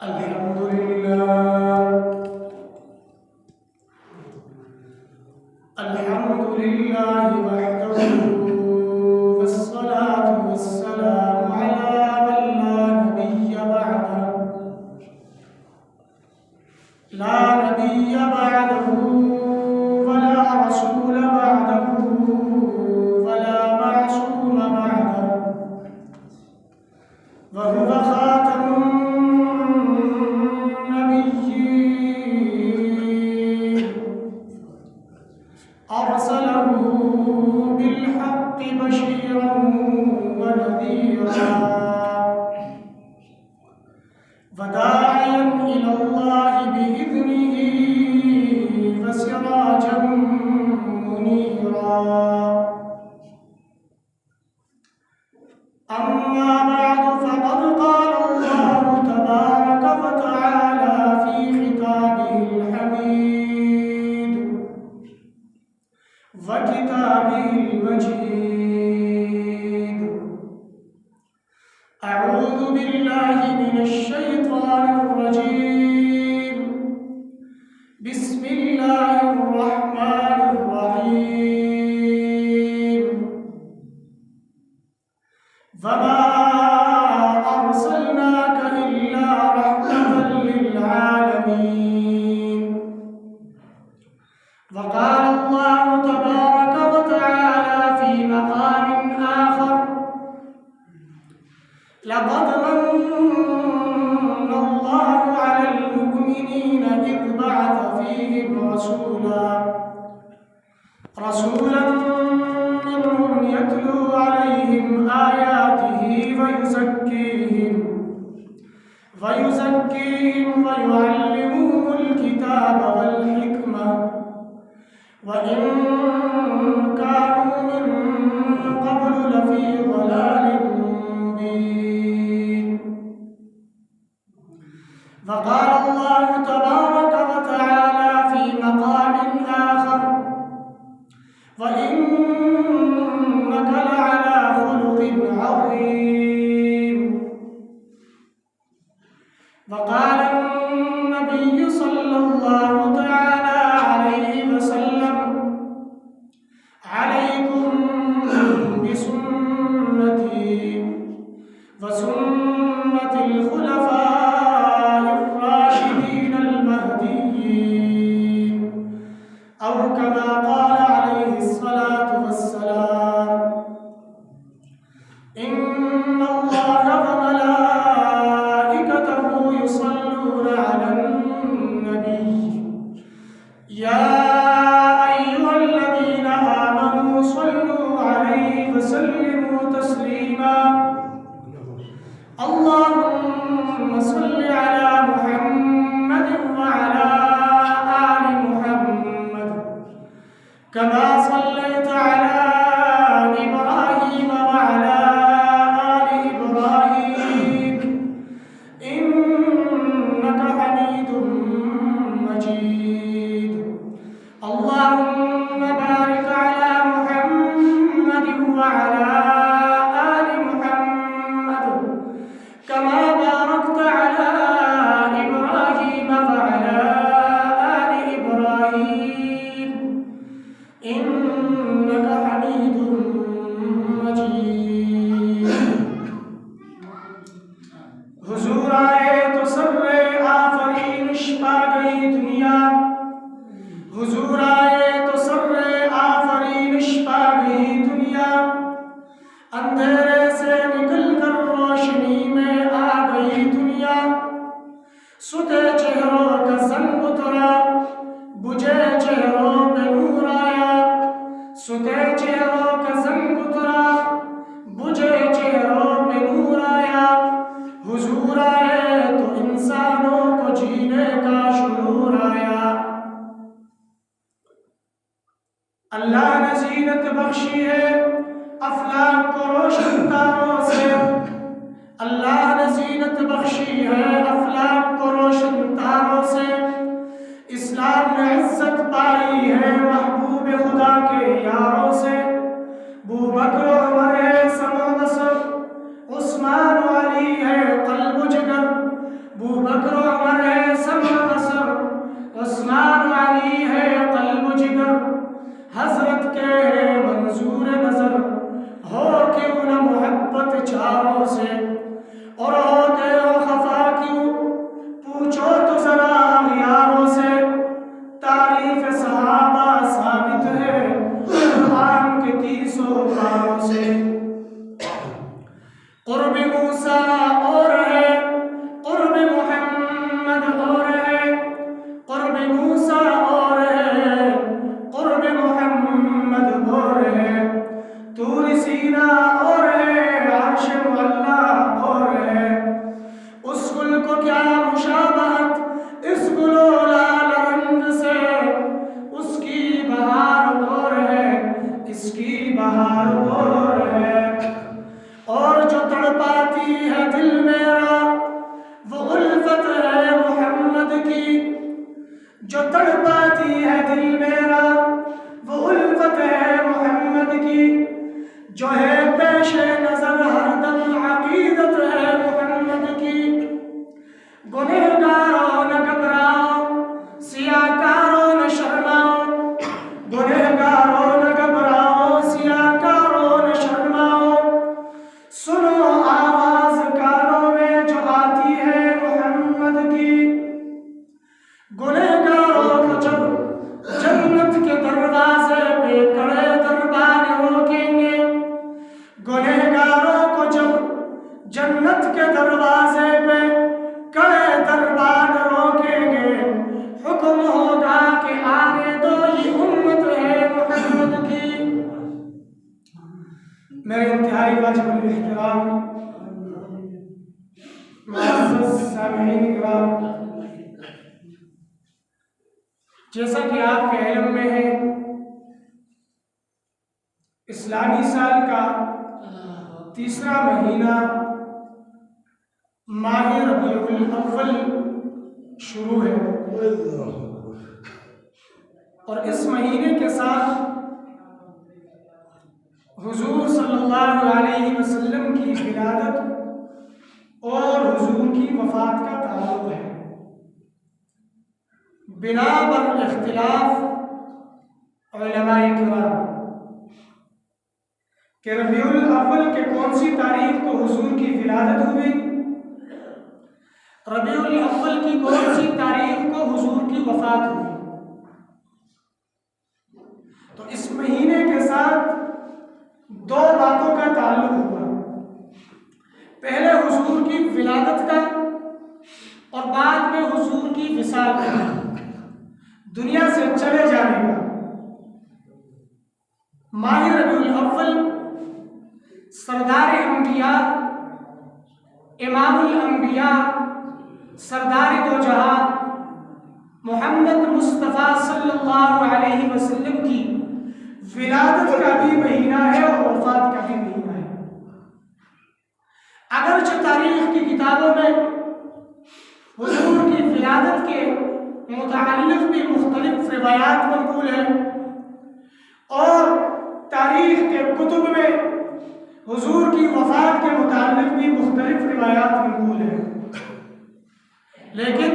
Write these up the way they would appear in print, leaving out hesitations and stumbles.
الحمد لله وحده والصلاة والسلام على من لا نبي بعده ولا رسول بعده ولا معصوم بعده وهو خاتم النبيين أرسله بالحق بشيرا ونذيرا وداعيا إلى الله بإذنه وسراجا منيرا. أما بعد فقد قال الله تبارك وتعالى في خطابه الحميد وكتابه المجيد: أعوذ بالله من الشيطان الرجيم. بسم الله الرحمن الرحيم. وما أرسلناك إلا رحمة للعالمين. وقال الله تبارك وتعالى في مقام آخر: لقد من الله على المؤمنين إذ بعث فيهم رسولا منهم يتلو عليهم آياته ويزكيهم ويعلمهم الكتاب والحكمة وإن كانوا من قبل لفي ضلال مبين. وقال الله تبارك وتعالى في مقام آخر: وإنك لعلى خلق عظيم. وقال النبي صلى الله تعالى عليه وسلم: عليكم بسنتي وسنة الخلفاء الراشدين المهديين، أو كما قال عليه الصلاة والسلام: إن الله وملائكته يصلون على النبي يا أيها الذين آمنوا صلوا عليه وسلموا تسليما. اللهم صل على محمد وعلى آل محمد كما صليت على إبراهيم وعلى آل إبراهيم إنك حميد مجيد. اللهم بارك على محمد وعلى آل محمد كما باركت على إبراهيم وعلى آل إبراهيم إنك حميد مجيد. حضور آئے تو سر آفرینش پا گئی دنیا. حضور آئے تو سر آفرینش پا گئی دنیا. اندھیرے سے نکل کر روشنی میں آ گئی دنیا. ستے چہروں کا زنگ اترا، بجھے چہروں پہ نور آیا. ستے چہروں کا زنگ اترا، بجھے چہروں پہ نور آیا. حضور آئے تو انسانوں کو جینے کا شعور آیا. اللہ نے زینت بخشی ہے افلاک کو روشن تاروں سے. اللہ نے زینت بخشی ہے افلاک کو روشن تاروں سے. اسلام نے عزت پائی ہے محبوب خدا کے یاروں سے. بوبکر و عمر ہے سم و نصر، عثمان و علی ہے قلب و جگر. ابو بکر و عمر ہے سمع بصر، عثمان و علی ہے قلب و جگر، حضرت کے ہے منظور نظر، ہو کیوں نہ محبت چاروں سے، اور ہوتے ہو خفا کیوں پوچھو تو ذرا اغیاروں سے، تعریف صحابہ ثابت ہے قرآن کے 30 پاروں سے، قرب موسیٰ اور ہے قرب محمد اور ہے، قرب موسیٰ اور ہے قرب محمد اور ہے، طور سینا اور ہے عرش معلا اور ہے، اس گل کو کیا مشابہت اس گل و لال رنگ سے، اس کی بہار اور ہے اس کی بہار اور ہے، اور جو تڑپاتی ہے دل میرا وہ الفت ہے محمد کی، جو تڑپاتی ہے دل میرا وہ الفت ہے محمد کی، جو ہے پیش نظر ہر دم عقیدت ہے محمد کی، گنہگاروں نہ گھبراؤ سیاکاروں نہ شرماؤ، گنہگاروں نہ گھبراؤ سیاکاروں نہ شرماؤ، سنو آواز کانوں میں جو آتی ہے محمد کی، گنہگاروں کو جب جنت کے دروازے پہ کڑے دربان روکیں گے، گنہگاروں کو جب جنت کے دروازے پہ کڑے دربان روکیں گے، حکم ہوگا کہ آنے دو یہ امت ہے محمد کی۔ میرے انتہائی واجب الاحترام معزز سامعین کرام، جیسا کہ آپ کے علم میں ہے اسلامی سال کا تیسرا مہینہ ماہ ربیع الاول شروع ہے، اور اس مہینے کے ساتھ حضور صلی اللہ علیہ وسلم کی ولادت اور حضور کی وفات کا تعلق ہے۔ بنا بر اختلاف علماء کرام کہ ربیع الاول کے کون سی تاریخ کو حضور کی ولادت ہوئی، ربیع الاول کی کون سی تاریخ کو حضور کی وفات ہوئی، تو اس مہینے کے ساتھ دو باتوں کا تعلق ہوا، پہلے حضور کی ولادت کا اور بعد میں حضور کی وصال کا، دنیا سے چلے جانے کا۔ ماہ ربیع الاول سردار انبیاء، امام الانبیاء، سردار دو جہاں محمد مصطفیٰ صلی اللہ علیہ وسلم کی ولادت کا بھی مہینہ ہے اور وفات کا بھی مہینہ ہے۔ اگرچہ تاریخ کی کتابوں میں حضور کی ولادت کے متعلق بھی مختلف روایات منقول ہیں، اور تاریخ کے کتب میں حضور کی وفات کے متعلق بھی مختلف روایات منقول ہیں، لیکن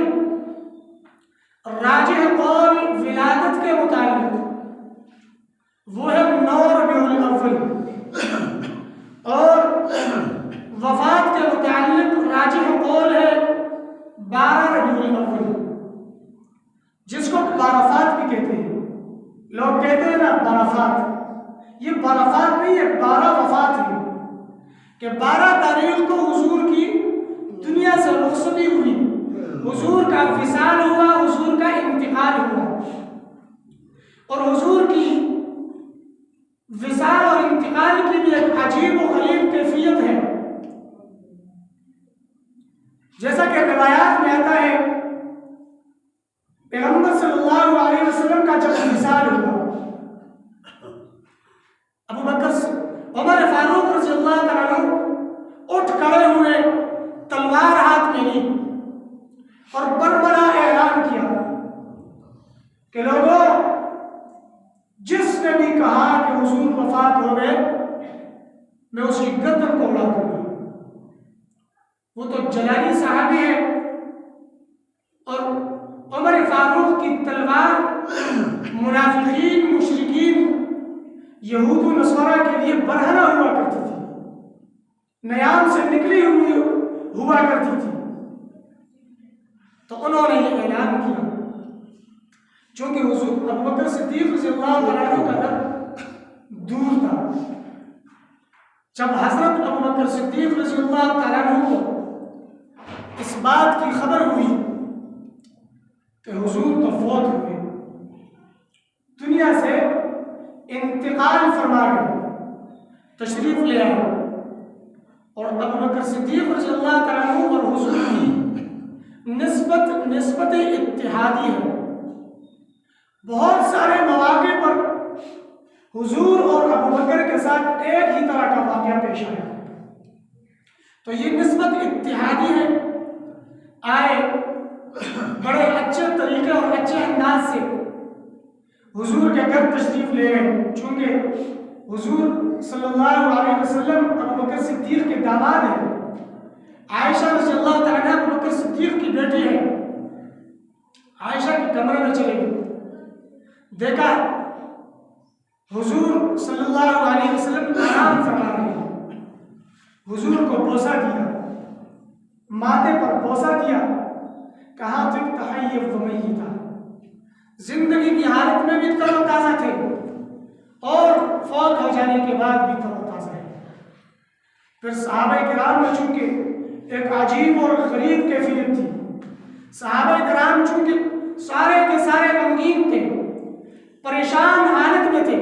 راجح قول ولادت کے متعلق وہ ہے 9 ربیع الاول، اور وفات کے متعلق راجح قول ہے 12 ربیع الاول، جس کو بعرفات بھی کہتے ہیں۔ لوگ کہتے ہیں نا بعرفات، یہ بعرفات نہیں ہے، 12 وفات ہے، کہ 12 تاریخ کو حضور کی دنیا سے رخصتی ہوئی، حضور کا وصال ہوا، حضور کا انتقال ہوا، اور حضور کی وصال اور انتقال کی بھی ایک عجیب و غریب کیفیت ہے۔ جیسا کہ روایات میں آتا ہے، پیغمبر صلی اللہ علیہ وسلم کا جب وصال ہوا، ابو بکر عمر فاروق رضی اللہ تعالیٰ عنہ اٹھ کھڑے ہوئے، تلوار ہاتھ میں لی، اور بڑا اعلان کیا کہ لوگوں، جس نے بھی کہا کہ حضور وفات ہو گئے، میں اس کی گردن کو اڑا دوں گا۔ وہ تو جلالی صحابی ہے، کی تلوار منافقین مشرکین یہود و نصارہ کے لیے برہنہ ہوا کرتی تھی، نیام سے نکلی ہوئی ہوا کرتی تھی۔ تو انہوں نے یہ اعلان کیا، چونکہ حضور ابوبکر صدیق رضی اللہ تعالیٰ عنہ کا در دور تھا۔ جب حضرت ابوبکر صدیق رضی اللہ تعالیٰ عنہ کو اس بات کی خبر ہوئی کہ حضور تو فوت ہوئے، دنیا سے انتقال فرما گئے، تشریف لے آئے، اور ابوبکر صدیق رضی اللہ تعالیٰ عنہ اور حضور کی نسبت اتحادی ہے۔ بہت سارے مواقع پر حضور اور ابوبکر کے ساتھ ایک ہی طرح کا واقعہ پیش آیا، تو یہ نسبت اتحادی ہے۔ آئے بڑے اچھے طریقے اور اچھے انداز سے حضور کے گھر تشریف لے گئے، چونکہ حضور صلی اللہ علیہ وسلم ابوبکر صدیق کے داماد ہیں، عائشہ رضی اللہ تعالیٰ عنہ ابوبکر صدیق کی بیٹی ہے۔ عائشہ کے کمرے میں چلے گئے، دیکھا حضور صلی اللہ علیہ وسلم آرام فرما رہے ہیں، حضور کو بوسہ دیا، ماتھے پر بوسہ دیا، کہا تم تحیّ و میتا، زندگی کی حالت میں بھی تر و تازہ تھے اور فوت ہو جانے کے بعد بھی تر و تازہ ہے۔ پھر صحابہ کرام میں چونکہ ایک عجیب اور غریب کیفیت تھی، صحابہ کرام چونکہ سارے کے سارے غمگین تھے، پریشان حالت میں تھے،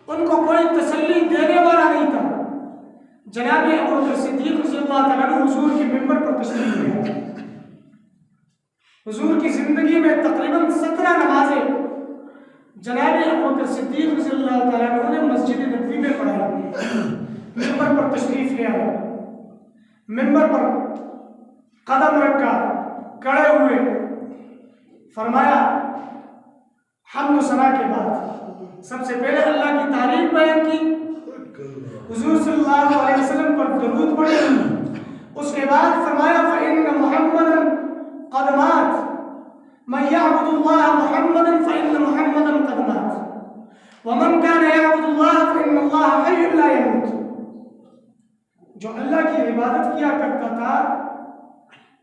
ان کو کوئی تسلی دینے والا نہیں تھا۔ جناب ابوبکر صدیق رضی اللہ تعالیٰ عنہ حضور کے ممبر پر تشریف لے آئے۔ حضور کی زندگی میں تقریباً 17 نمازیں جناب ابوبکر صدیق رضی اللہ تعالیٰ عنہ نے مسجد نبوی میں پڑھائی، ممبر پر تشریف لے آئے، ممبر پر قدم رکھا، کھڑے ہوئے، فرمایا حمد و ثنا کے بعد سب سے پہلے اللہ کی تعریف بیان کی، حضور صلی اللہ علیہ وسلم پر درود پڑھے، اس کے بعد فرمایا فإن محمدا قد مات من يعبد الله محمدا فإن محمدا قد مات ومن كان يعبد الله فإن الله حي لا يموت۔ جو اللہ کی عبادت کیا کرتا تھا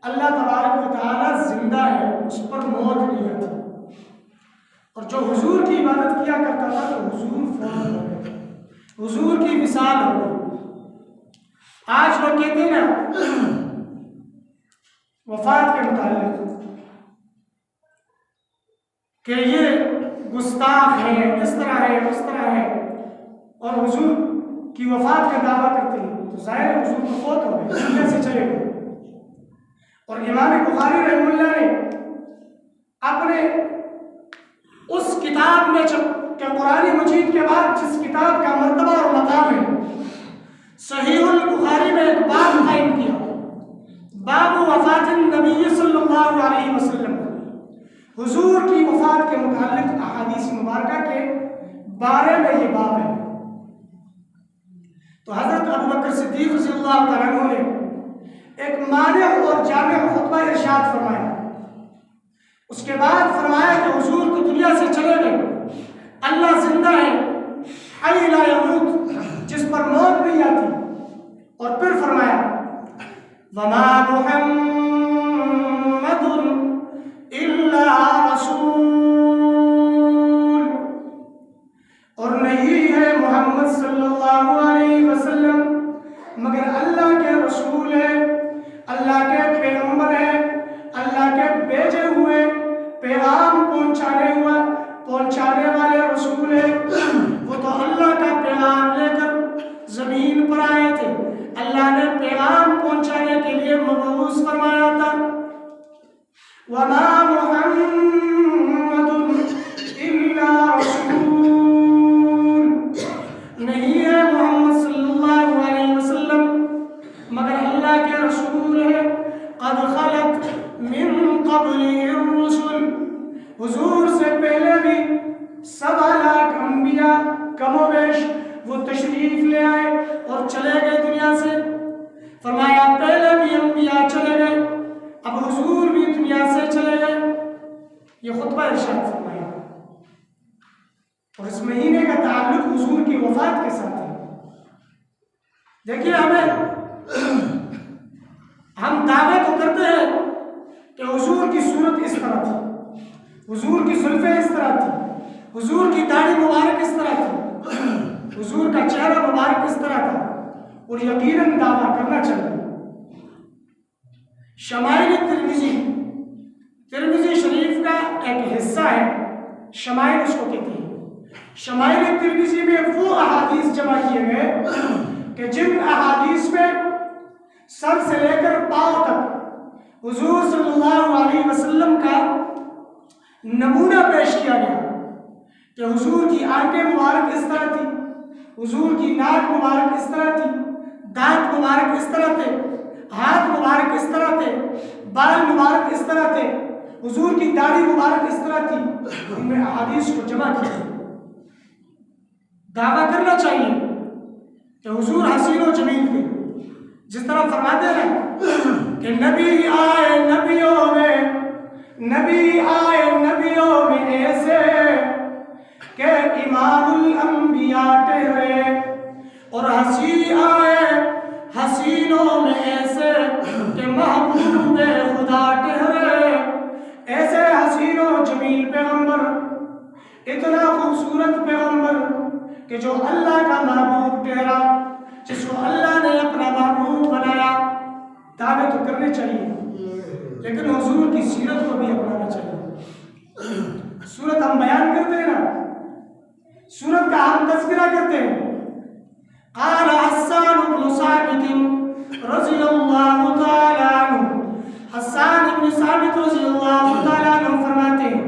اللہ تبارک و تعالی زندہ ہے، اس پر موت نہیں آتی، اور جو حضور کی عبادت کیا کرتا تھا تو حضور فوت ہو گئے، حضور کی مثال ہو گئی۔ آج لوگ کہتے ہیں نا وفات کے متعلق کہ یہ گستاخ ہے، اس طرح ہے، اس طرح ہے، اور حضور کی وفات کا دعویٰ کرتے ہیں، تو ظاہر ہے حضور کو فوت ہو گئے، دنیا سے چلے گئے۔ اور امام بخاری رحمہ اللہ نے اپنے اس کتاب میں کہ قرآن مجید کے بعد جس کتاب کا مرتبہ اور مقام ہے، صحیح البخاری میں ایک باب قائم کیا، باب وفات النبی صلی اللہ علیہ وسلم، حضور کی وفات کے متعلق احادیث مبارکہ کے بارے میں یہ باب ہے۔ تو حضرت ابوبکر صدیق رضی اللہ تعالیٰ عنہ نے ایک مانع اور جامع خطبہ ارشاد فرمایا، اس کے بعد فرمایا کہ حضور تو دنیا سے چلے گئے، اللہ زندہ ہے، حی لا یموت، جس پر موت نہیں آتی، اور پھر فرمایا وما محمد الا رسول، اور نہیں ہے محمد صلی اللہ علیہ وسلم مگر اللہ کے رسول ہے، اللہ کے پیغمبر ہے، اللہ کے بھیجے ہوئے پیغام پہنچانے والے رسول ہے۔ وہ تو اللہ کا پیغام لے کر زمین پر آئے تھے، اللہ نے پیغام پہنچانے کے لیے مبعوث فرمایا تھا۔ وما محمد الا رسول، نہیں ہے محمد صلی اللہ علیہ وسلم مگر اللہ کے رسول ہے، قد خلت من قبلہ الرسل، حضور سے پہلے بھی 7 لاکھ انبیاء کم و بیش وہ تشریف لے آئے اور چلے گئے دنیا سے۔ فرمایا پہلے بھی انبیاء چلے گئے، اب حضور بھی دنیا سے چلے گئے، یہ خطبہ ارشاد فرمایا، اور اس مہینے کا تعلق حضور کی وفات کے ساتھ ہے۔ دیکھیے ہم دعوے تو کرتے ہیں کہ حضور کی صورت اس طرح تھی، حضور کی زلفیں اس طرح تھی، حضور کی داڑھی مبارک اس طرح تھی، حضور کا چہرہ مبارک اس طرح تھا، اور یقیناً دعویٰ کرنا چاہیے۔ شمائل ترمذی شریف کا ایک حصہ ہے، شمائل اس کو کہتے ہیں۔ شمائل ترمذی میں وہ احادیث جمع کیے گئے کہ جن احادیث میں سر سے لے کر پاؤں تک حضور صلی اللہ علیہ وسلم کا نمونہ پیش کیا گیا کہ حضور کی آنکھیں مبارک اس طرح تھی، حضور کی ناک مبارک اس طرح تھی، دانت مبارک اس طرح تھے، ہاتھ مبارک اس طرح تھے، بال مبارک اس طرح تھے، حضور کی داڑھی مبارک اس طرح تھی۔ ان میں احادیث کو جمع کیا، دعویٰ کرنا چاہیے کہ حضور حسین و جمیل تھے۔ جس طرح فرماتے ہیں کہ نبی آئے نبیوں میں ایسے کہ امام الانبیاء ٹھہرے، اور ہنسی آئے حسینوں میں ایسے کہ محبوب خدا ٹھہرے۔ ایسے حسین و جمیل پیغمبر، اتنا خوبصورت پیغمبر کہ جو اللہ کا محبوب ٹھہرا، جس کو اللہ نے اپنا محبوب بنایا۔ دعوے تو کرنے چاہیے لیکن حضور کی سیرت کو بھی اپنانا چاہیے۔ سورت ہم بیان کرتے ہیں نا، سورت کا ہم تذکرہ کرتے ہیں۔ قال حسان بن ثابت رضی اللہ تعالیٰ عنہ، حسان بن ثابت رضی اللہ تعالیٰ عنہ فرماتے ہیں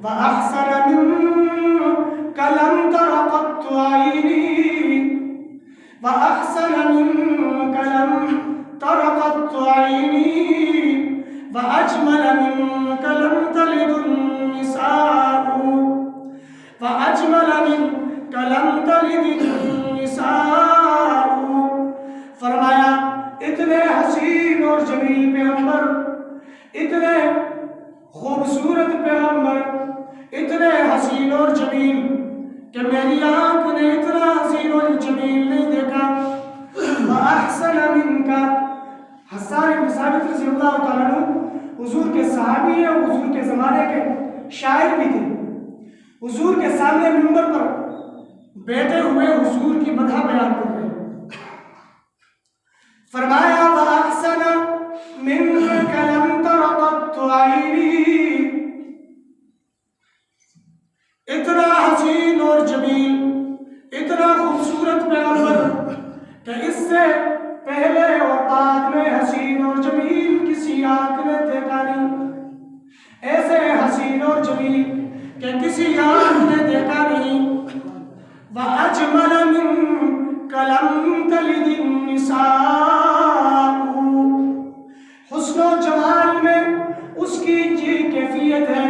وَأَحْسَنَ مِنْكَ لَمْ تَرَ قَطُّ عَيْنِي، وَأَحْسَنَ مِنْكَ لَمْ تَرَ قَطُّ عَيْنِي، وَأَجْمَلَ مِنْكَ لَمْ تَلِدُ النِّسَاءُ، وَأَجْمَلَ مِنْكَ لَمْ تَلِدِ النِّسَاءُ۔ فرمایا اتنے حسین اور جمیل پیغمبر، اتنے خوبصورت پیغمبر، اتنے حسین اور جمیل کہ میری آنکھ نے اتنا حسین اور جمیل نہیں دیکھا۔ وَأَحْسَنَ مِنْكَ، حسان بن ثابت رضی اللہ تعالیٰ عنہ حضور کے صحابی ہیں، حضور کے زمانے کے شاعر بھی تھے۔ حضور کے سامنے منبر پر بیٹھے ہوئے حضور کی مدح بیان کر رہے ہیں۔ فرمایا وَأَحْسَنَ مِنْكَ لَمْ تَرَ قَطُّ عَيْنِي، اتنا حسین اور جمیل، اتنا خوبصورت پیغمبر کہ اس سے پہلے اور بعد میں حسین اور جمیل کسی آنکھ نے دیکھا نہیں، ایسے حسین اور جمیل کہ کسی آنکھ نے دیکھا نہیں۔ وَأَجْمَلَ مِنْكَ لَمْ تَلِدِ النِّسَاءُ، حسن و جمال میں اس کی یہ کیفیت ہے،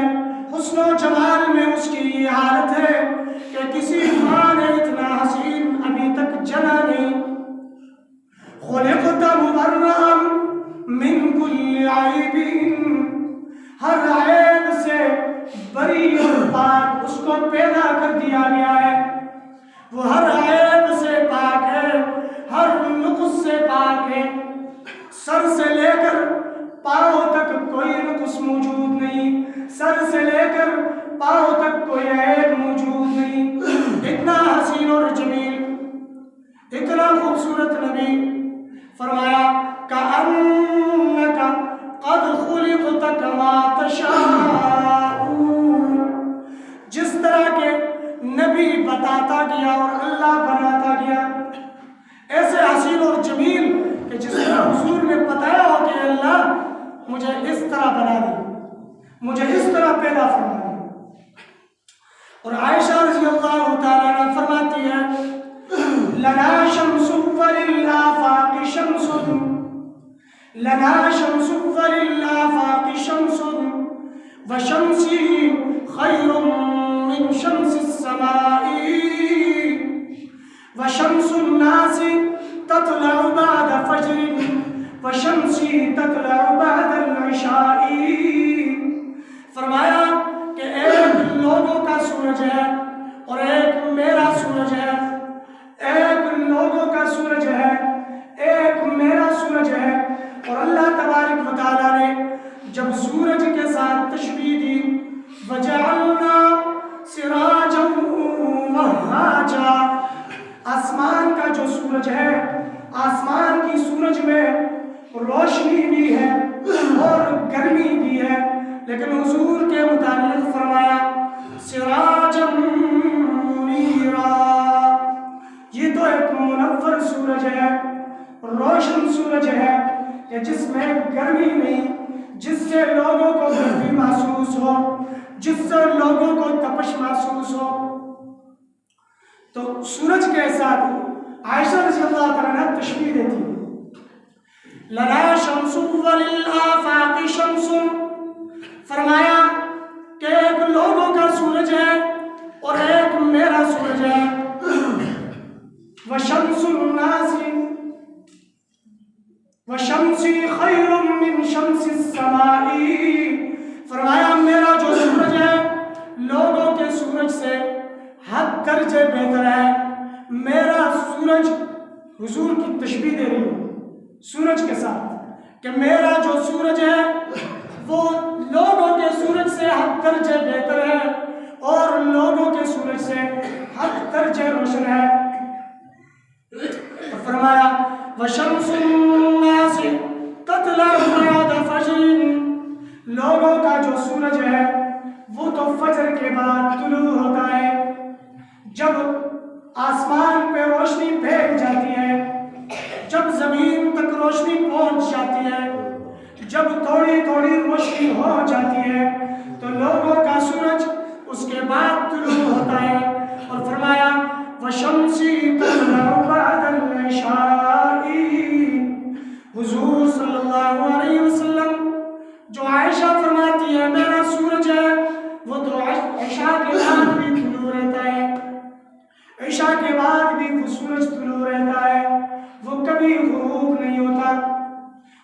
حسن و جمال میں اس کی یہ حالت ہے کہ کسی ماں نے اتنا حسین ابھی تک جنا نہیں۔ خُلِقْتَ مُبَرَّأً مِنْ كُلِّ عَيْبٍ، ہر عیب سے بری اور پاک اس کو پیدا کر دیا گیا ہے۔ وہ ہر عیب سے پاک ہے، ہر نقص سے پاک ہے، سر سے لے کر پاؤں تک کوئی نقص موجود نہیں، سر سے لے کر پاؤں تک کوئی عیب موجود نہیں۔ اتنا حسین اور جمیل، اتنا خوبصورت نبی۔ فرمایا کَأَنَّكَ قَدْ خُلِقْتَ كَمَا تَشَاءُ، جس طرح کے نبی بتاتا گیا اور اللہ بناتا گیا، ایسے حسین اور جمیل کہ جس طرح حضور نے بتایا ہو کہ اللہ مجھے اس طرح بنا دی، مجھے اس طرح پیدا فرما دی۔ اور عائشہ رضی اللہ تعالیٰ عنہ فرماتی ہے لَنَا شَمْسٌ وَلِلْآفَاقِ شَمْسٌ، لَنَا شَمْسٌ وَلِلْآفَاقِ شَمْسٌ، وَشَمْسِي خَيْرٌ مِّن شَمْسِ السَّمَاءِ، وَشَمْسُ النَّاسِ تَطْلَعُ بَعْدَ فَجْرٍ، وَشَمْسِي تَطْلَعُ بَعْدَ الْعِشَاءِ۔ فرمایا لیکن حضور کے متعلق فرمایا سراجم منیرا، یہ تو ایک منور سورج ہے، روشن سورج ہے کہ جس میں گرمی نہیں، جس سے لوگوں کو گرمی محسوس ہو، جس سے لوگوں کو تپش محسوس ہو۔ تو سورج کے ساتھ عائشہ رضی اللہ تعالیٰ عنہ تشبیہ دیتی، لنا شمس وللآفاق شمس، فرمایا کہ ایک لوگوں کا سورج ہے اور ایک میرا سورج ہے، وشمس الناس وشمسی خیر من شمس السماء، فرمایا میرا جو سورج ہے لوگوں کے سورج سے 10 درجے بہتر ہے۔ میرا سورج، حضور کی تشبیہ دے رہی ہوں سورج کے ساتھ کہ میرا جو سورج ہے وہ لوگوں کے سورج سے 10 درجے بہتر ہے اور لوگوں کے سورج سے 10 درجے روشن ہے۔ فرمایا وَشَمْسُ النَّاسِ تَطْلَعُ بَعْدَ فَجْرٍ، لوگوں کا جو سورج ہے وہ تو فجر کے بعد طلوع ہوتا ہے، جب آسمان پہ روشنی پھیل جاتی ہے، جب زمین تک روشنی پہنچ جاتی ہے، جب تھوڑی تھوڑی روشنی ہو جاتی ہے تو لوگوں کا سورج اس کے بعد طلوع ہوتا ہے۔ اور فرمایا وَشَمْسِ تَطْلَعُ بَعْدَ الْعِشَاءِ، حضور صلی اللہ علیہ وسلم جو عائشہ فرماتی ہے میرا سورج ہے وہ تو عشاء کے بعد بھی طلوع رہتا ہے، عشاء کے بعد بھی وہ سورج طلوع رہتا ہے، وہ کبھی غروب نہیں ہوتا۔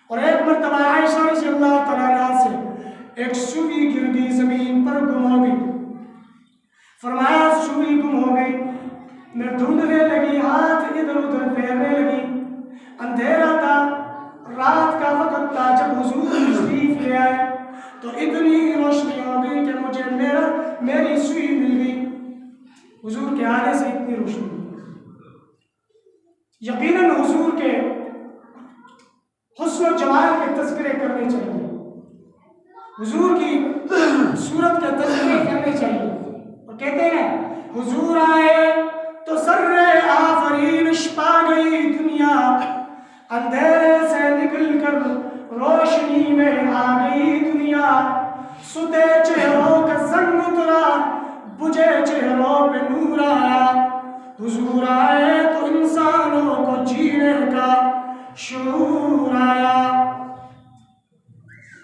اور ایک مرتبہ عائشہ رضی اللہ تعالیٰ عنہ سے ایک سوئی گر گئی، زمین پر گم ہو گئی، فرمایا سوئی گم ہو گئی، میں ڈھونڈنے لگی، ہاتھ ادھر ادھر پھیرنے لگی، اندھیرا تھا، رات کا وقت تھا، جب حضور تشریف لے آئے تو اتنی روشنی ہو گئی کہ مجھے میری سوئی مل گئی، حضور کے آنے سے اتنی روشنی۔ یقیناً حضور کے حسن و جمال کے تذکرے کرنے چاہیے، حضور کی صورت کے تذکرے کرنے چاہیے۔ اور کہتے ہیں حضور آئے تو سر آفرین چھپا گئی دنیا، اندھیرے سے نکل کر روشنی میں آ گئی دنیا، ستے چہروں کا زنگ اترا، بجھے چہروں پہ نور آیا، حضور آئے تو انسانوں کو جینے کا شعور آیا۔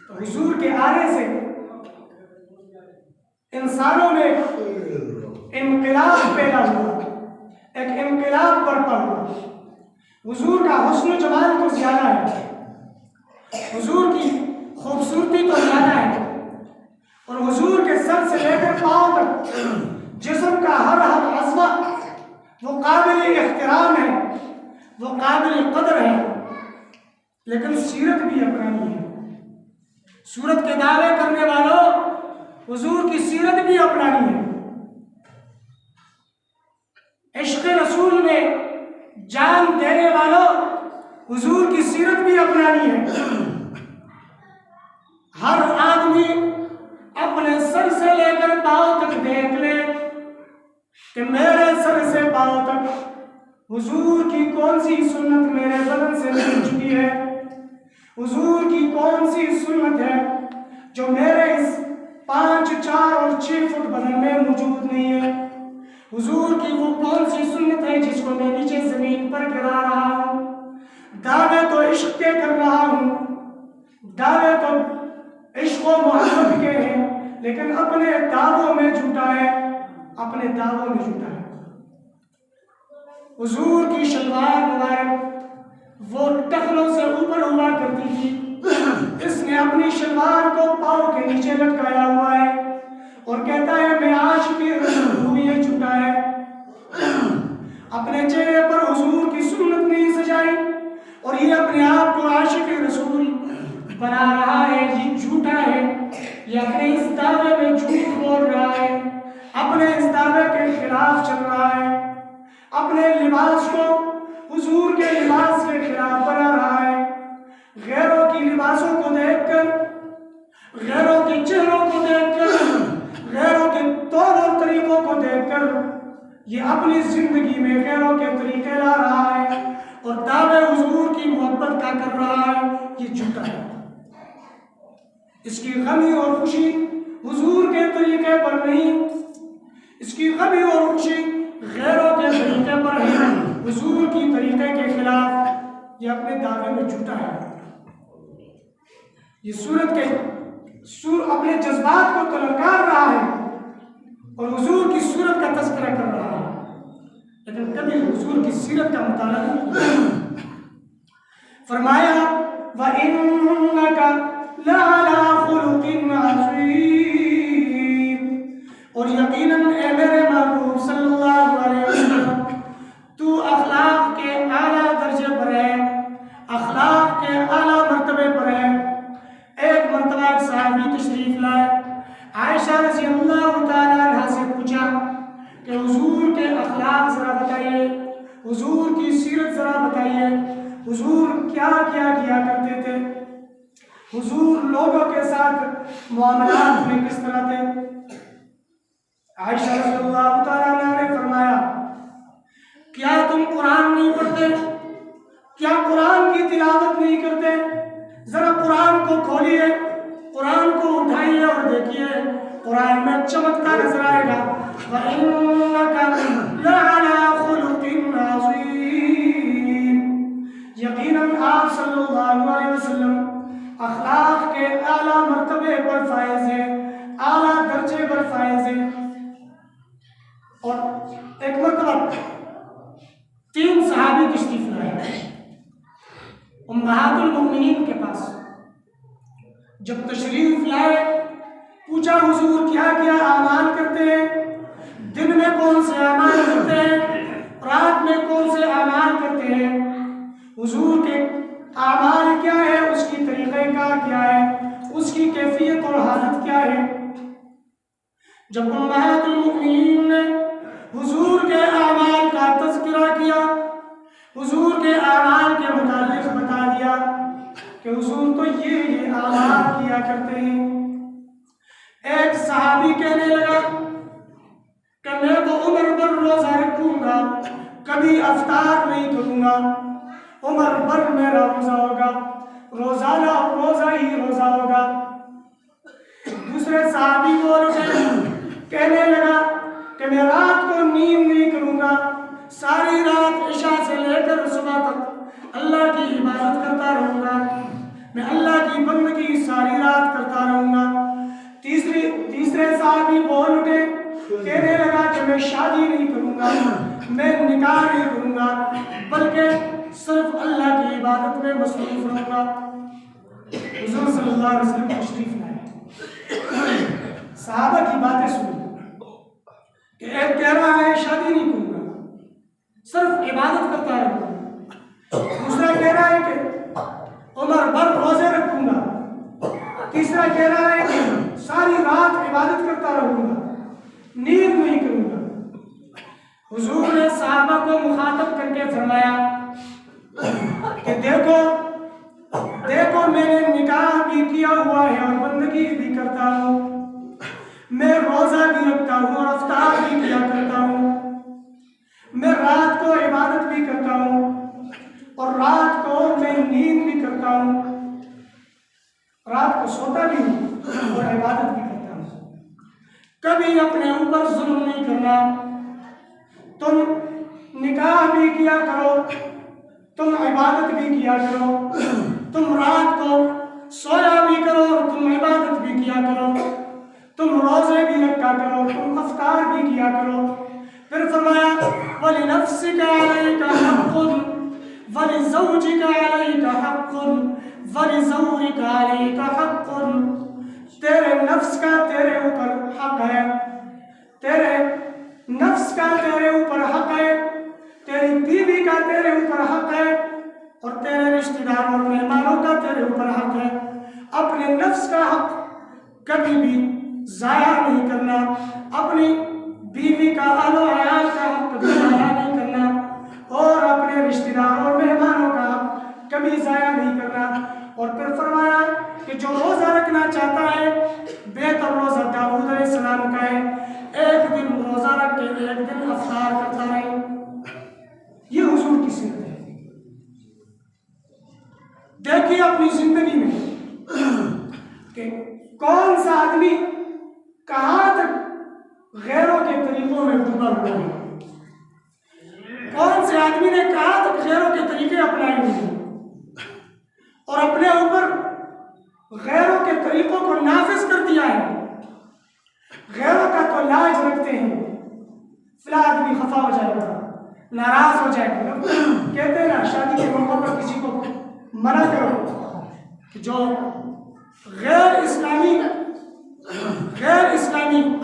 تو حضور کے آنے سے انسانوں میں انقلاب پیدا ہوا، ایک انقلاب برپا ہوا۔ حضور کا حسن و جمال تو زیادہ ہے، حضور کی خوبصورتی تو زیادہ ہے، اور حضور کے سر سے لے کر پاؤں تک جسم کا ہر عضو وہ قابل احترام ہے، وہ قابل قدر ہے، لیکن سیرت بھی اپنانی ہے۔ سورت کے دعوے کرنے والوں حضور کی سیرت بھی اپنانی ہے، عشق رسول میں جان دینے والوں حضور کی سیرت بھی اپنانی ہے۔ ہر آدمی اپنے سر سے لے کر پاؤں تک دیکھ لے کہ میرے سر سے پاؤں تک حضور کی کون سی سنت میرے بدن سے مل چکی ہے، حضور کی کون سی سنت ہے جو میرے اس 5, 4 اور 6 فٹ بدن میں موجود نہیں ہے، حضور کی وہ کون سی سنت ہے جس کو میں نیچے زمین پر گرا رہا ہوں، دعوے تو عشق کے کر رہا ہوں، دعوے تو عشق و محبت کے ہیں، لیکن اپنے دعووں میں جھوٹا ہے، اپنے دعووں میں جھوٹا ہے۔ حضور کی شلوار مبارک وہ ٹخنوں سے اوپر ہوا کرتی تھی، اس نے اپنی شلوار کو پاؤں کے نیچے لٹکایا ہوا ہے اور کہتا ہے میں عاشق رسول ہوں، یہ جھوٹا ہے۔ اپنے چہرے پر حضور کی سنت نہیں سجائی اور یہ اپنے آپ کو عاشق رسول بنا رہا ہے، یہ جھوٹا ہے، یہ اپنے اس دعوے میں جھوٹ بول رہا ہے، اپنے اس دعوے کے خلاف چل رہا ہے، اپنے لباس کو حضور کے لباس کے خلاف بنا رہا ہے، غیروں کی لباسوں کو دیکھ کر، غیروں کے چہروں یہ اپنی زندگی میں غیروں کے طریقے لا رہا ہے اور دعوے حضور کی محبت کا کر رہا ہے، یہ جھوٹا ہے۔ اس کی غمی اور خوشی حضور کے طریقے پر نہیں، اس کی غمی اور خوشی غیروں کے طریقے پر ہے، حضور کی طریقے کے خلاف۔ یہ اپنے دعوے میں جھوٹا ہے۔ یہ اپنے جذبات کو طلبکار رہا ہے اور حضور کی صورت کا تذکرہ کر رہا ہے، لیکن کبھی حضور کی سیرت کا مطالعہ نہیں کیا۔ فرمایا وَإِنَّكَ لَعَلَىٰ خُلُقٍ عَظِيمٍ، اور یقیناً اے میرے محبوب صلی اللہ علیہ وسلم تو اخلاق کے اعلیٰ درجے پر ہے، اخلاق کے اعلیٰ مرتبے پر ہے۔ ایک مرتبہ ایک صحابی تشریف لائے، عائشہ رضی اللہ تعالیٰ عنہ سے پوچھا کہ حضور کے اخلاق ذرا بتائیے، حضور کی سیرت ذرا بتائیے، حضور کیا کیا کیا کرتے تھے، حضور لوگوں کے ساتھ معاملات میں کس طرح تھے۔ عائشہ رضی اللہ تعالیٰ عنہ نے فرمایا کیا تم قرآن نہیں پڑھتے، کیا قرآن کی تلاوت نہیں کرتے؟ ذرا قرآن کو کھولیے، قرآن کو اٹھائیے اور دیکھیے، قرآن میں چمکتا نظر آئے گا وَإِنَّكَ لَعَلَىٰ خُلُقٍ عَظِيمٍ، یقیناً آپ صلی اللہ علیہ وسلم اخلاق کے اعلیٰ مرتبے پر فائز ہیں، اعلیٰ درجے پر فائز ہیں۔ اور ایک مرتبہ 3 صحابی تشریف لائے امہات المؤمنین کے پاس۔ جب تشریف لائے پوچھا حضور کیا کیا اعمال کرتے ہیں، دن میں کون سے اعمال کرتے ہیں، رات میں کون سے اعمال کرتے ہیں، حضور کے اعمال کیا ہے، اس کی طریقہ کار کیا ہے، اس کی کیفیت اور حالت کیا ہے۔ جب امہات المؤمنین نے حضور کے اعمال کا تذکرہ کیا، حضور کے اعمال کے متعلق بتا دیا کہ حضور تو یہ اعمال کیا کرتے ہیں۔ ایک صحابی کہنے لگا کہ میں تو عمر بھر روزہ رکھوں گا، کبھی افطار نہیں کروں گا، عمر بھر میرا روزہ ہوگا، روزانہ روزہ ہی روزہ ہوگا۔ دوسرے صحابی بول اٹھے، کہنے لگا کہ میں رات کو نیند نہیں کروں گا، ساری رات عشاء سے لے کر صبح تک اللہ کی عبادت کرتا رہوں گا، میں اللہ کی بندگی ساری رات کرتا رہوں گا۔ تیسرے صحابی بول اٹھے، کہنے لگا کہ میں شادی نہیں کروں گا، میں نکاح نہیں کروں گا، بلکہ صرف اللہ کی عبادت میں مصروف رہوں گا۔ حضور صلی اللہ علیہ وسلم تشریف لائے، صحابہ کی باتیں سنی کہ ایک کہہ رہا ہے شادی نہیں کروں گا، صرف عبادت کرتا رہوں گا، دوسرا کہہ رہا ہے کہ عمر بھر روزے رکھوں گا، تیسرا کہہ رہا ہے کہ ساری رات عبادت کرتا رہوں گا، نیند نہیں کروں گا۔ حضور نے صحابہ کو مخاطب کر کے فرمایا کہ دیکھو میں نے نکاح بھی کیا ہوا ہے اور بندگی بھی کرتا ہوں، میں روزہ بھی رکھتا ہوں اور افطار بھی کیا کرتا ہوں، میں رات کو عبادت بھی کرتا ہوں اور رات کو میں نیند بھی کرتا ہوں، رات کو سوتا بھی ہوں اور عبادت بھی کرتا ہوں۔ کبھی اپنے اوپر ظلم نہیں کرنا، تم نکاح بھی کیا کرو، تم عبادت بھی کیا کرو، تم رات کو سویا بھی کرو اور تم عبادت بھی کیا کرو، تم روزے بھی رکھا کرو، تم افطار بھی کیا کرو۔ پھر فرمایا وَلِنَفْسِكَ عَلَيْكَ حَقٌّ وَلِزَوْجِكَ عَلَيْكَ حَقٌّ وَلِزَوْرِكَ عَلَيْكَ حَقٌّ، تیرے نفس کا تیرے اوپر حق ہے، تیرے نفس کا تیرے اوپر حق ہے، تیری بیوی کا تیرے اوپر حق ہے، اور تیرے رشتہ داروں اور مہمانوں کا تیرے اوپر حق ہے۔ اپنے نفس کا حق کبھی بھی ضائع نہیں کرنا، اپنی بیوی کا اہل و عیال کا حق کبھی ضائع نہیں کرنا، اور اپنے رشتہ داروں اور مہمانوں کا حق کبھی ضائع نہیں کرنا۔ اور پھر فرمایا کہ جو روزہ رکھنا چاہتا ہے بہتر روزہ داؤد علیہ السلام کا ہے، ایک دن روزہ رکھ کے ایک دن افطار کرتا رہے. یہ حضور کی سیرت ہے. دیکھیے اپنی زندگی میں کہ کون سا آدمی کہاں تک غیروں کے طریقوں میں ڈوبا ہوا ہے، کون سے آدمی نے کہاں تک غیروں کے طریقے اپنائے ہوئے اور اپنے اوپر غیروں کے طریقوں کو نافذ کر دیا ہے. غیروں کا تو لاج رکھتے ہیں. فلاں آدمی خفا ہو جائے گا، ناراض ہو جائے گا. کہتے ہیں نا شادی کے موقع پر کسی کو منع کرو کہ جو غیر اسلامی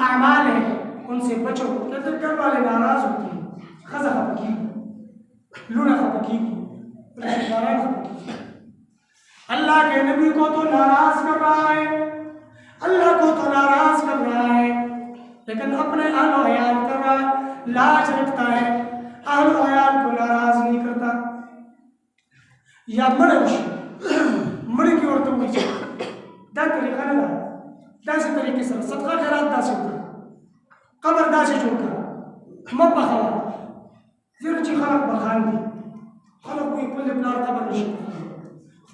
اعمال ہیں ان سے بچو. کہتے ہیں گھر والے ناراض ہوتے ہیں. خزا خفکی لونا خفکی اللہ کے نبی کو تو ناراض کر رہا ہے، اللہ کو تو ناراض کر رہا ہے، لیکن اپنے اہل و عیال کر رہا ہے، لاج رکھتا ہے، اہل و عیال کو ناراض نہیں کرتا. یا مڑے کی عورتوں کو دا طریقہ نہ دا سے طریقے سے صدقہ خیرات دا سے ہوتا قبر دا سے جوڑتا مبا خوا زیر چی خلق بخان دی خلق کوئی پل ابنار قبر نشکتا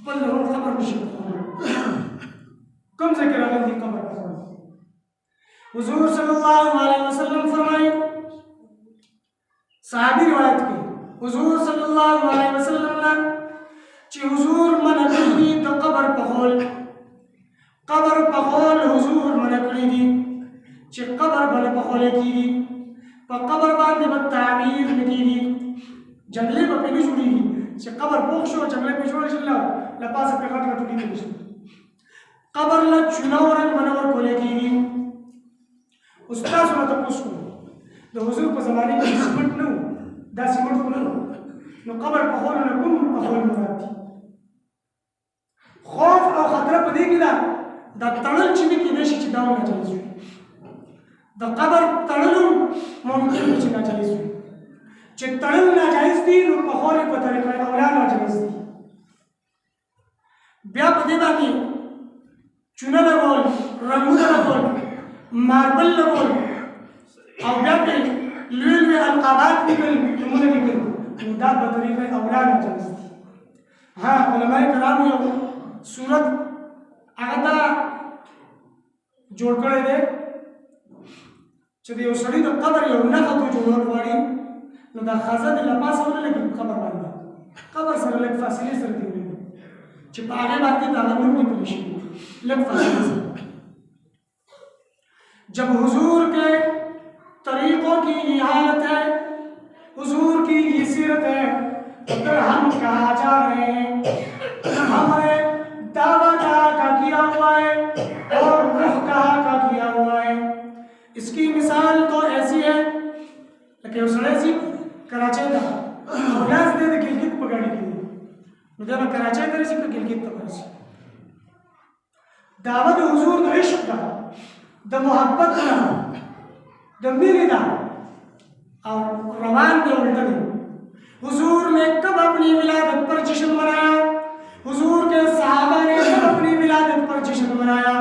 پل ہون قبر نشکتا کم سے کرا گل دی قبر بخان. حضور صلی اللہ علیہ وسلم فرمائی، صحابی روایت کی، حضور صلی اللہ علیہ وسلم نے چی حضور من اکڑی تو قبر پخول حضور من اکڑی دی چی قبر بل پخولے کی دی پا قبر باندے با تعمیر لگی دی جنگلے با پہنی جوڑی دی چی قبر پوخ شو جنگلے پہ جوڑی شلا لپاس پہ خط کا ٹوڑی دی قبر لچنورن منور کھولے کی دی. استاذ ہونا تو پوچھ کو تو حضور پا زمانے کی سمٹ نو دا سمٹ کو نو قبر پخول نو کم پخول مراد دی. خوف او خطرہ پا دے گی دا تڑل چیمی کی نیشی چی داؤں نہ چاہیز ہوئی، دا قبر تڑلو ممکن چی نہ چاہیز ہوئی. چی تڑل نہ چاہیز دی نو پخول پا طریقہ اولا نہ چاہیز دی. بیا پا دے باقی چونہ لگول رنگو لگول ماربل لگول اور بیا پہ لویل میں القابات نکل نمونہ نکل دا پا طریقہ اولا نہ چاہیز دی. ہاں علماء کرام یو سورت اگتا جوڑ کرے دے چھ دیو سڑی دا قبر یو نخطو جوڑ واری نو دا خازہ دے لپاس ہونے لگی قبر باندھا قبر سر لگ فاصلے سر دی ہوئی چھ پا آگے بات دی تعلیم میں پولیشی لگ فاصلے سر. جب حضور کے طریقوں کی یہ حالت ہے، حضور کی یہ سیرت ہے، اگر ہم کہا جا رہے ہیں ہمارے دعویٰ کا کیا ہوا ہے اور رخ کا کیا ہوا ہے. اس کی مثال تو ایسی ہے کہ اس نے سی کراچے دا اولاد دے دے گلگت پگاڑی کی مجھے میں کراچے دے سی گلگت پگاڑی سی. دعوت حضور دا عشق دا دا محبت دا دا میری دا اور روان دے الٹا دے. حضور نے کب اپنی ولادت پر جشن منایا؟ حضور کے صحابہ نے کب اپنی ولادت پر جشن منایا؟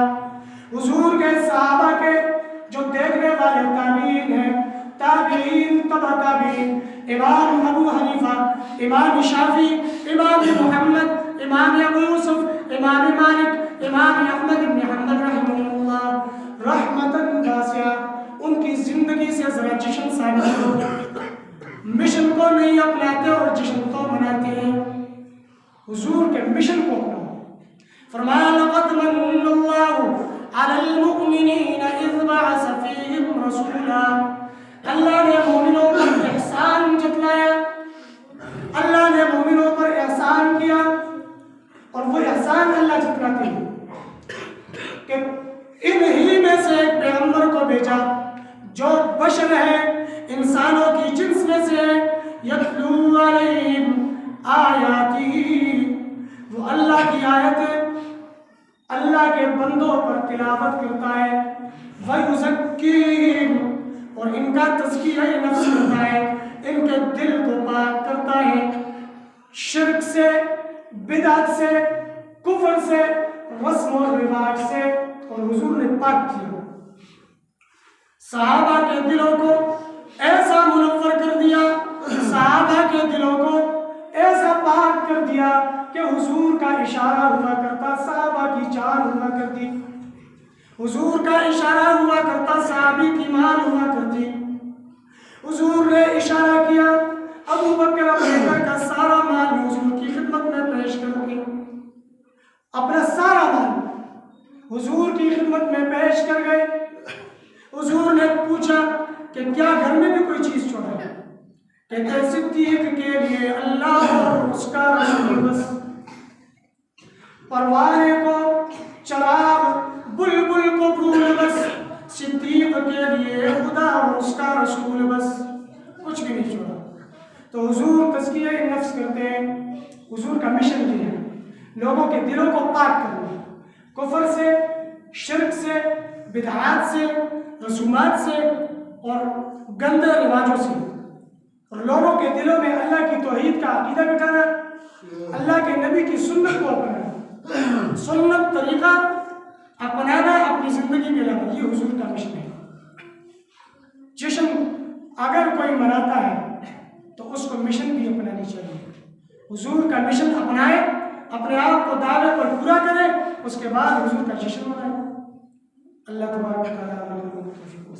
حضور کے صحابہ کے جو دیکھنے والے تابعین ہیں، تابعین تبع تابعین، امام ابو حنیفہ، امام شافعی، امام محمد، امام ابو یوسف، امام مالک، امام احمد بن حنبل رحمہ اللہ رحمتاً واسعہ، ان کی زندگی سے ذرا جشن ثابت کرو. مشن کو نہیں اپناتے اور جشن کو مناتے ہیں. حضور کے مشن کو اپناؤ. فرمایا لقد من اللہ علی المؤمنین اذ بعث فیہم رسولا. اللہ نے مومنوں پر احسان جتلایا، اللہ نے مومنوں پر احسان کیا اور وہ احسان اللہ جتلاتے ہیں کہ انہی میں سے ایک پیغمبر کو بھیجا جو بشر ہے، انسانوں کی جنس میں سے یتلو علیہم آیاتی، وہ اللہ کی آیت اللہ کے بندوں پر تلاوت کرتا ہے. وَيُزَكِّيهِمْ، اور ان کا تزکیہ نفس کرتا ہے، ان کے دل کو پاک کرتا ہے شرک سے، بدعت سے، کفر سے، رسم و رواج سے، اور حضور نے پاک کیا. صحابہ کے دلوں کو ایسا منور کر دیا، صحابہ کے دلوں کو ایسا پاک کر دیا کہ حضور کا اشارہ ہوا کرتا صحابہ کی چال ہوا کرتی، حضور کا اشارہ ہوا کرتا صحابی کی مال ہوا کرتی۔ حضور نے اشارہ کیا، ابو بکر اپنے گھر کا سارا مال حضور کی خدمت میں پیش کرو گے، اپنا سارا مال حضور کی خدمت میں پیش کر گئے۔ حضور نے پوچھا کہ کیا گھر میں بھی کوئی چیز چھوڑا ہے؟ کہتے صدیق کے لیے اللہ اور اس کا رسول بس، پروانے کو چراغ بلبل کو پھول بس، صدیق کے لیے خدا اور اس کا رسول بس، کچھ بھی نہیں چھوڑا۔ تو حضور تزکیہ نفس کرتے ہیں، حضور کا مشن یہ ہے لوگوں کے دلوں کو پاک کرنا، کفر سے، شرک سے، بدعات سے، رسومات سے اور گندے رواجوں سے، اور لوگوں کے دلوں میں اللہ کی توحید کا عقیدہ بٹھانا، اللہ کے نبی کی سنت کو اپنانا، سنت طریقہ اپنانا اپنی زندگی میں لانا، یہ حضور کا مشن ہے۔ جشن اگر کوئی مناتا ہے تو اس کو مشن بھی اپنانی چاہیے، حضور کا مشن اپنائے، اپنے آپ کو دعوے پر پورا کرے، اس کے بعد حضور کا جشن منائے۔ اللہ تبارک و تعالیٰ